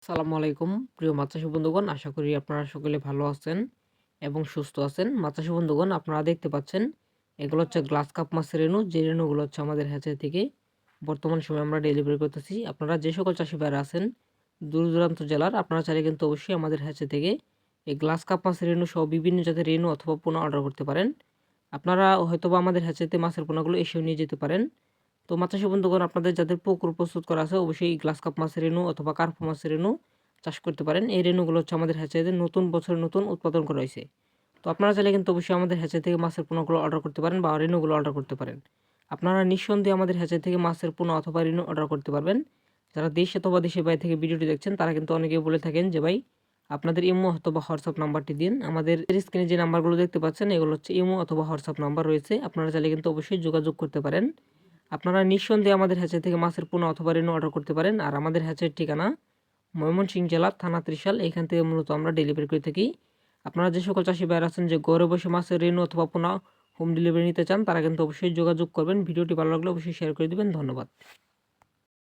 আসসালামু আলাইকুম প্রিয় মাছ চাষী বন্ধুগণ, আশা করি আপনারা সকলে ভালো আছেন এবং সুস্থ আছেন। মাছ চাষী বন্ধুগণ, আপনারা দেখতে পাচ্ছেন এগুলো হচ্ছে গ্লাস কাপ মাছের রেণু। যে রেণুগুলো হচ্ছে আমাদের হ্যাচারি থেকে বর্তমান সময়ে আমরা ডেলিভারি করতেছি। আপনারা যে সকল চাষি ভাইরা আছেন দূর দূরান্ত জেলার, আপনারা চাইলে কিন্তু অবশ্যই আমাদের হ্যাচারি থেকে এই গ্লাস কাপ মাছের রেণু সহ বিভিন্ন জাতের রেণু অথবা পোনা অর্ডার করতে পারেন। আপনারা হয়তোবা আমাদের হ্যাচারিতে মাছের পোনাগুলো এসেও নিয়ে যেতে পারেন। তো মাছ চাষী বন্ধুগণ, আপনাদের যাদের পুকুর প্রস্তুত করা আছে অবশ্যই গ্লাস কাপ মাছের রেণু অথবা কার্পো মাছের রেণু চাষ করতে পারেন। এই রেণুগুলো হচ্ছে আমাদের হ্যাচারিতে নতুন বছরে নতুন উৎপাদন করা হয়েছে। তো আপনারা চাইলে কিন্তু অবশ্যই আমাদের হ্যাচারি থেকে মাছের পোনাগুলো অর্ডার করতে পারেন বা রেণুগুলো অর্ডার করতে পারেন। আপনারা নিঃসন্দেহে আমাদের হ্যাচারি থেকে মাছের পোনা অথবা রেণু অর্ডার করতে পারবেন। যারা দেশ অথবা দেশের বাইরে থেকে ভিডিওটি দেখছেন তারা কিন্তু অনেকেই বলে থাকেন যে ভাই আপনাদের ইমো অথবা হোয়াটসঅ্যাপ নাম্বারটি দিন। আমাদের স্ক্রিনে যে নাম্বারগুলো দেখতে পাচ্ছেন এগুলো হচ্ছে ইমো অথবা হোয়াটসঅ্যাপ নাম্বার রয়েছে। আপনারা চাইলে কিন্তু অবশ্যই যোগাযোগ করতে পারেন। আপনারা নিঃসন্দেহে আমাদের হ্যাচারি থেকে মাছের পোনা অথবা রেণু অর্ডার করতে পারেন। আর আমাদের হ্যাচারির ঠিকানা ময়মনসিংহ জেলা, থানা ত্রিশাল। এখান থেকে মূলত আমরা ডেলিভারি করে থাকি। আপনারা যে সকল চাষি ভাইরা আছেন যে ঘরে বসে মাছের রেণু অথবা পোনা হোম ডেলিভারি নিতে চান তারা কিন্তু অবশ্যই যোগাযোগ করবেন। ভিডিওটি ভালো লাগলে অবশ্যই শেয়ার করে দিবেন। ধন্যবাদ।